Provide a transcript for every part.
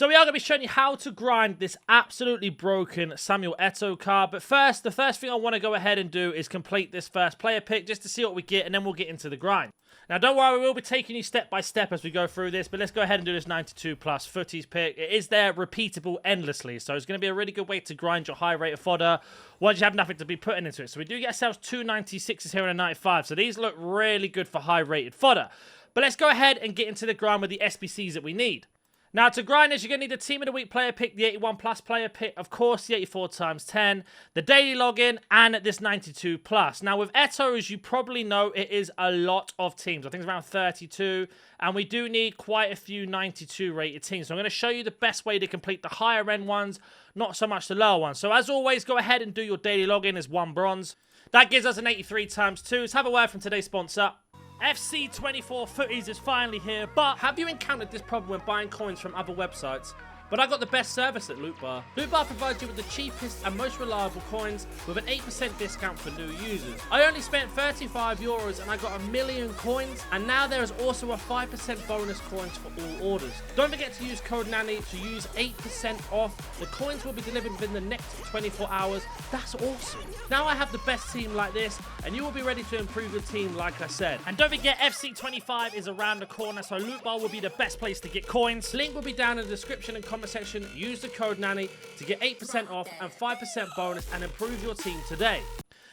So we are going to be showing you how to grind this absolutely broken Samuel Eto'o card. But first, the first thing I want to go ahead and do is complete this first player pick just to see what we get, and then we'll get into the grind. Now, don't worry, we will be taking you step by step as we go through this, but let's go ahead and do this 92 plus footies pick. It is there repeatable endlessly, so it's going to be a really good way to grind your high rate of fodder once you have nothing to be putting into it. So we do get ourselves 2 96s here and a 95, so these look really good for high rated fodder. But let's go ahead and get into the grind with the SBCs that we need. Now, to grind this, you're going to need the Team of the Week player pick, the 81 plus player pick, of course, the 84 times 10, the daily login, and this 92 plus. Now, with Eto'o, as you probably know, it is a lot of teams. I think it's around 32, and we do need quite a few 92 rated teams. So I'm going to show you the best way to complete the higher end ones, not so much the lower ones. So as always, go ahead and do your daily login as 1 bronze. That gives us an 83 times 2. Let's have a word from today's sponsor. FC24 Footies is finally here, but have you encountered this problem when buying coins from other websites? But I got the best service at LootBar. LootBar provides you with the cheapest and most reliable coins with an 8% discount for new users. I only spent €35 and I got 1 million coins, and now there is also a 5% bonus coins for all orders. Don't forget to use code NANNY to use 8% off. The coins will be delivered within the next 24 hours. That's awesome. Now I have the best team like this, and you will be ready to improve your team like I said. And don't forget, FC25 is around the corner, so LootBar will be the best place to get coins. Link will be down in the description and comment section. Use the code NANNY to get 8% off and 5% bonus and improve your team today.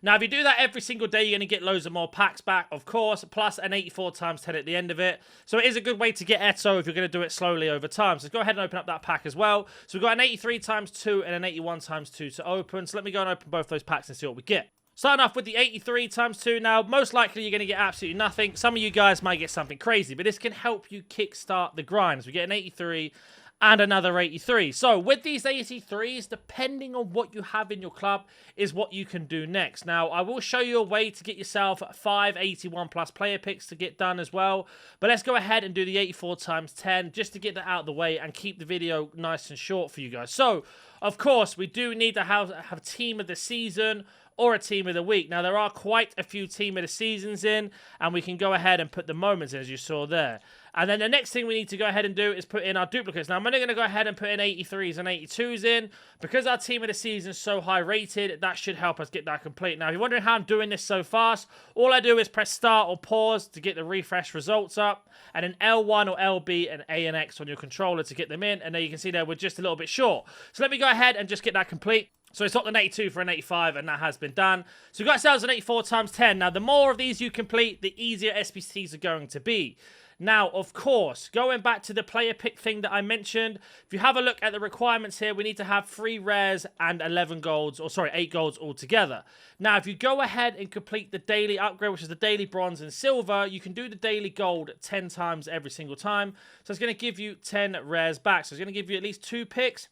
Now, if you do that every single day, you're going to get loads of more packs back, of course, plus an 84 times 10 at the end of it. So it is a good way to get Eto'o if you're going to do it slowly over time. So go ahead and open up that pack as well. So we've got an 83 times 2 and an 81 times 2 to open. So let me go and open both those packs and see what we get. Starting off with the 83 times 2. Now, most likely you're going to get absolutely nothing. Some of you guys might get something crazy, but this can help you kickstart the grind. So we get an 83 and another 83. So with these 83s, depending on what you have in your club, is what you can do next. Now, I will show you a way to get yourself 5 81 plus player picks to get done as well. But let's go ahead and do the 84 times 10 just to get that out of the way and keep the video nice and short for you guys. So, of course, we do need to have a team of the season or a team of the week. Now, there are quite a few team of the seasons in, and we can go ahead and put the moments in, as you saw there. And then the next thing we need to go ahead and do is put in our duplicates. Now, I'm only going to go ahead and put in 83s and 82s in. Because our team of the season is so high rated, that should help us get that complete. Now, if you're wondering how I'm doing this so fast, all I do is press start or pause to get the refresh results up, and then L1 or LB and A and X on your controller to get them in. And there you can see there we're just a little bit short. So let me go ahead and just get that complete. So it's got an 82 for an 85, and that has been done. So we've got ourselves an 84 times 10. Now, the more of these you complete, the easier SBCs are going to be. Now, of course, going back to the player pick thing that I mentioned, if you have a look at the requirements here, we need to have 3 rares and 11 golds, or sorry, 8 golds altogether. Now, if you go ahead and complete the daily upgrade, which is the daily bronze and silver, you can do the daily gold 10 times every single time. So it's going to give you 10 rares back. So it's going to give you at least 2 picks,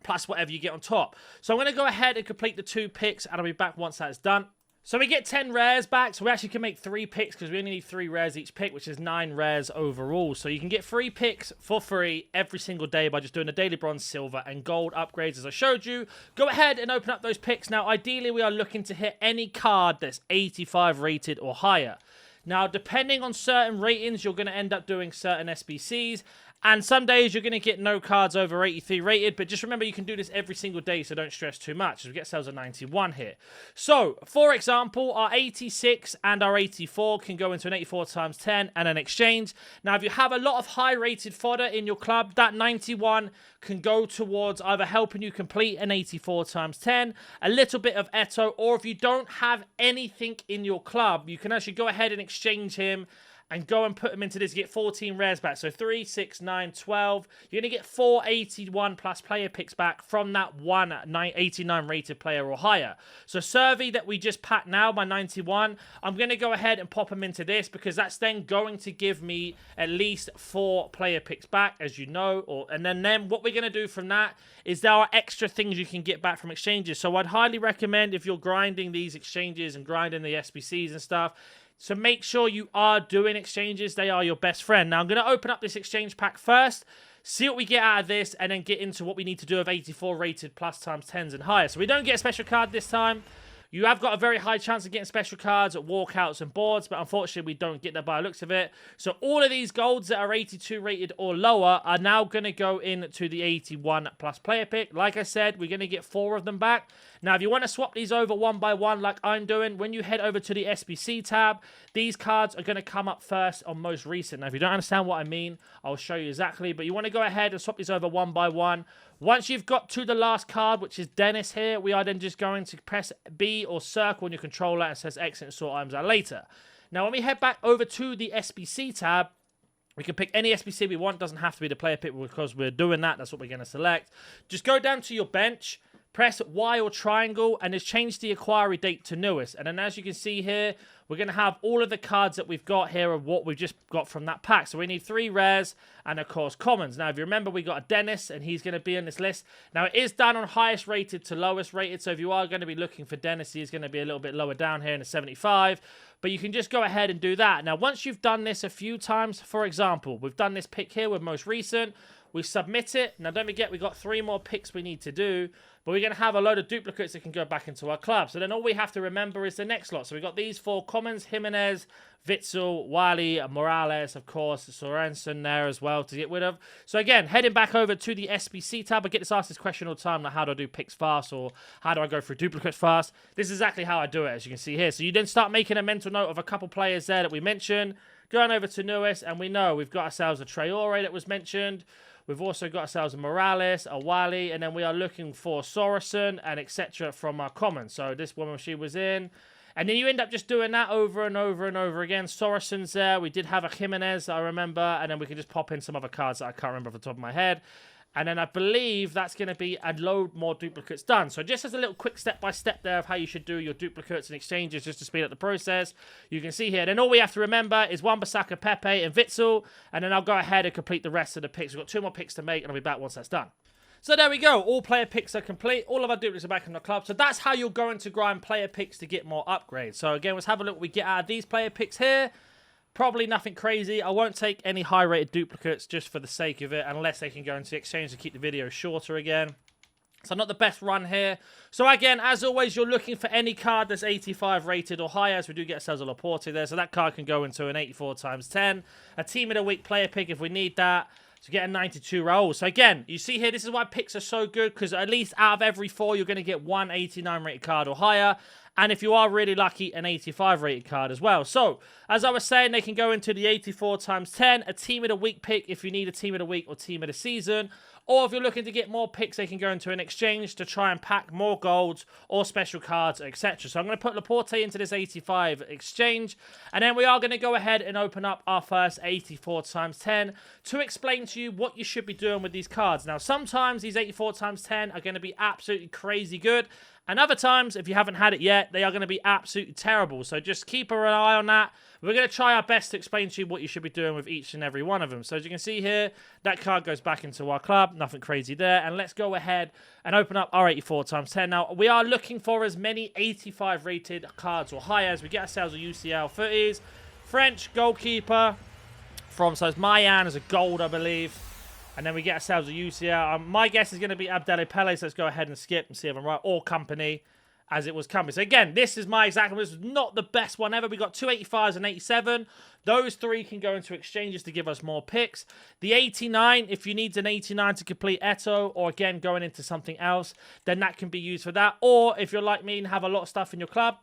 plus whatever you get on top. So I'm going to go ahead and complete the 2 picks, and I'll be back once that's done. So we get 10 rares back, so we actually can make 3 picks because we only need 3 rares each pick, which is 9 rares overall. So you can get 3 picks for free every single day by just doing the daily bronze, silver, and gold upgrades as I showed you. Go ahead and open up those picks. Now, ideally, we are looking to hit any card that's 85 rated or higher. Now, depending on certain ratings, you're going to end up doing certain SBCs. And some days you're going to get no cards over 83 rated, but just remember you can do this every single day, so don't stress too much. We get ourselves a 91 here. So, for example, our 86 and our 84 can go into an 84 times 10 and an exchange. Now, if you have a lot of high rated fodder in your club, that 91 can go towards either helping you complete an 84 times 10, a little bit of Eto'o, or if you don't have anything in your club, you can actually go ahead and exchange him and go and put them into this, get 14 rares back. So 3, 6, 9, 12. You're going to get 4 81 plus player picks back from that 89 rated player or higher. So Survey that we just packed now, my 91, I'm going to go ahead and pop them into this because that's then going to give me at least 4 player picks back, as you know. And then what we're going to do from that is there are extra things you can get back from exchanges. So I'd highly recommend if you're grinding these exchanges and grinding the SBCs and stuff, so make sure you are doing exchanges. They are your best friend. Now, I'm going to open up this exchange pack first, see what we get out of this, and then get into what we need to do of 84 rated plus times 10s and higher. So we don't get a special card this time. You have got a very high chance of getting special cards at walkouts and boards, but unfortunately we don't get that by the looks of it. So all of these golds that are 82 rated or lower are now going to go into the 81 plus player pick. Like I said, we're going to get 4 of them back. Now, if you want to swap these over one by one like I'm doing, when you head over to the SBC tab, these cards are going to come up first on most recent. Now, if you don't understand what I mean, I'll show you exactly. But you want to go ahead and swap these over one by one. Once you've got to the last card, which is Dennis here, we are then just going to press B or circle on your controller and it says exit and sort items out later. Now, when we head back over to the SBC tab, we can pick any SBC we want. Doesn't have to be the player pick because we're doing that. That's what we're going to select. Just go down to your bench, press Y or triangle, and just change the acquiry date to newest. And then as you can see here, we're going to have all of the cards that we've got here of what we've just got from that pack. So we need 3 rares and, of course, commons. Now, if you remember, we got a Dennis, and he's going to be in this list. Now, it is done on highest rated to lowest rated. So if you are going to be looking for Dennis, he's going to be a little bit lower down here in the 75. But you can just go ahead and do that. Now, once you've done this a few times, for example, we've done this pick here with most recent. We submit it. Now, don't forget, we've got 3 more picks we need to do. But we're going to have a load of duplicates that can go back into our club. So then all we have to remember is the next lot. So we've got these 4 commons, Jimenez, Witzel, Wally, Morales, of course, Sorensen there as well to get rid of. So again, heading back over to the SBC tab. I get asked this question all the time, like how do I do picks fast or how do I go through duplicates fast? This is exactly how I do it, as you can see here. So you then start making a mental note of a couple players there that we mentioned. Going over to newest, and we know we've got ourselves a Traore that was mentioned. We've also got ourselves a Morales, a Wally, and then we are looking for Sorensen and etc. from our commons. So this woman, she was in. And then you end up just doing that over and over and over again. Sorensen's there. We did have a Jimenez, I remember. And then we can just pop in some other cards that I can't remember off the top of my head. And then I believe that's going to be a load more duplicates done. So just as a little quick step-by-step there of how you should do your duplicates and exchanges just to speed up the process. You can see here. Then all we have to remember is Wan-Bissaka, Pepe, and Witzel. And then I'll go ahead and complete the rest of the picks. We've got 2 more picks to make, and I'll be back once that's done. So there we go. All player picks are complete. All of our duplicates are back in the club. So that's how you're going to grind player picks to get more upgrades. So again, let's have a look what we get out of these player picks here. Probably nothing crazy. I won't take any high-rated duplicates just for the sake of it, unless they can go into exchange to keep the video shorter again. So not the best run here. So again, as always, you're looking for any card that's 85 rated or higher, as we do get ourselves a Laporte there. So that card can go into an 84 times 10. A team of the week player pick if we need that. To get a 92 roll. So again, you see here, this is why picks are so good, because at least out of every 4, you're going to get 1 89 rated card or higher. And if you are really lucky, an 85 rated card as well. So, as I was saying, they can go into the 84 times 10, a team of the week pick if you need a team of the week or team of the season. Or if you're looking to get more picks, they can go into an exchange to try and pack more golds or special cards, etc. So I'm going to put Laporte into this 85 exchange. And then we are going to go ahead and open up our first 84 times 10 to explain to you what you should be doing with these cards. Now, sometimes these 84 times 10 are going to be absolutely crazy good. And other times, if you haven't had it yet, they are going to be absolutely terrible. So just keep an eye on that. We're going to try our best to explain to you what you should be doing with each and every one of them. So as you can see here, that card goes back into our club. Nothing crazy there. And let's go ahead and open up our 84 times 10. Now, we are looking for as many 85 rated cards or higher as we get ourselves a UCL footies. French goalkeeper from, so it's Mayan as a gold, I believe. And then we get ourselves a UCL. My guess is going to be Abdel Pele, so let's go ahead and skip and see if I'm right. Or Company, as it was Company. So again, this is my exact one. This is not the best one ever. We got 2 85s and 87. Those 3 can go into exchanges to give us more picks. The 89, if you need an 89 to complete Eto'O, or again, going into something else, then that can be used for that. Or if you're like me and have a lot of stuff in your club,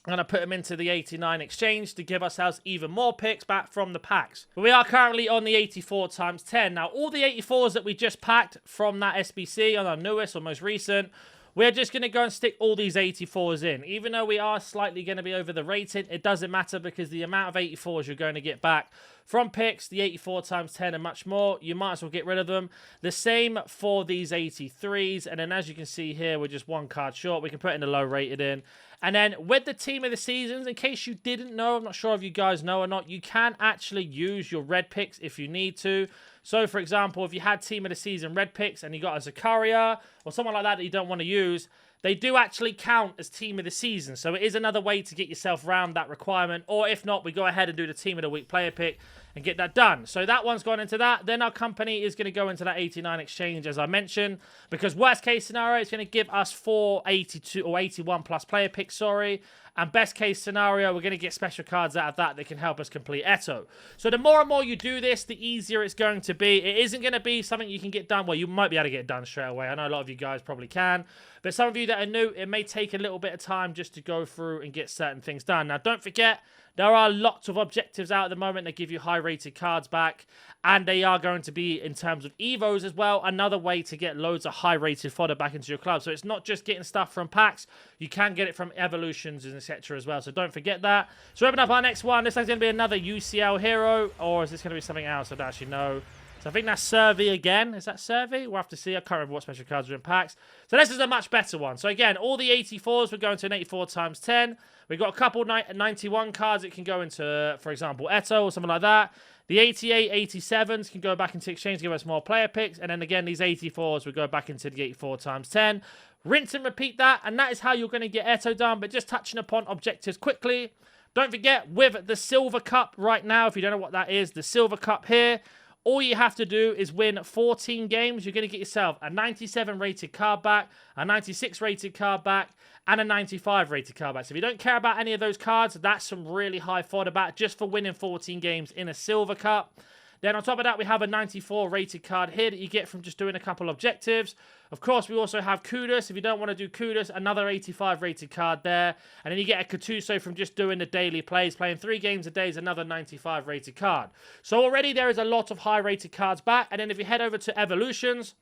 I'm going to put them into the 89 exchange to give ourselves even more picks back from the packs. But we are currently on the 84 times 10. Now, all the 84s that we just packed from that SBC on our newest or most recent, we're just going to go and stick all these 84s in. Even though we are slightly going to be over the rating, it doesn't matter because the amount of 84s you're going to get back from picks, the 84 times 10 and much more, you might as well get rid of them. The same for these 83s. And then as you can see here, we're just 1 card short. We can put in the low rated in. And then with the team of the seasons, in case you didn't know, I'm not sure if you guys know or not, you can actually use your red picks if you need to. So, for example, if you had team of the season red picks and you got a Zakaria or someone like that that you don't want to use, they do actually count as team of the season. So it is another way to get yourself around that requirement. Or if not, we go ahead and do the team of the week player pick and get that done. So that one's gone into that. Then our company is going to go into that 89 exchange, as I mentioned, because worst case scenario, it's going to give us 4 82 or 81 plus player picks, sorry. And best case scenario, we're going to get special cards out of that can help us complete Eto'O. So the more and more you do this, the easier it's going to be. It isn't going to be something you can get done. Well, you might be able to get it done straight away. I know a lot of you guys probably can. But some of you that are new, it may take a little bit of time just to go through and get certain things done. Now, don't forget, there are lots of objectives out at the moment that give you high-rated cards back, and they are going to be, in terms of Evos as well, another way to get loads of high-rated fodder back into your club. So it's not just getting stuff from packs, you can get it from evolutions and etc. as well, so don't forget that. So open up our next one. This is going to be another UCL hero, or is this going to be something else? I don't actually know. So I think that's Survey again. Is that Survey? We'll have to see. I can't remember what special cards are in packs. So this is a much better one. So again, all the 84s, we're going to an 84 times 10. We've got a couple 91 cards that can go into, for example, Eto'O or something like that. The 88, 87s can go back into exchange to give us more player picks. And then again, these 84s will go back into the 84 times 10. Rinse and repeat that. And that is how you're going to get Eto'O done. But just touching upon objectives quickly. Don't forget, with the Silver Cup right now, if you don't know what that is, the Silver Cup here, all you have to do is win 14 games. You're going to get yourself a 97 rated card back, a 96 rated card back, and a 95 rated card back. So if you don't care about any of those cards, that's some really high fodder back just for winning 14 games in a Silver Cup. Then on top of that, we have a 94 rated card here that you get from just doing a couple objectives. Of course, we also have Kudus. If you don't want to do Kudus, another 85 rated card there. And then you get a Gattuso from just doing the daily plays. Playing 3 games a day is another 95 rated card. So already there is a lot of high rated cards back. And then if you head over to Evolutions,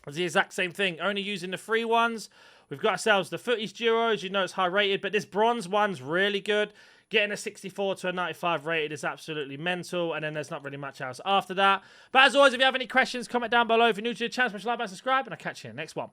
it's the exact same thing. Only using the free ones. We've got ourselves the Footies Duos. You know it's high rated, but this bronze one's really good. Getting a 64 to a 95 rated is absolutely mental, and then there's not really much else after that. But as always, if you have any questions, comment down below. If you're new to the channel, smash like and subscribe, and I'll catch you in the next one.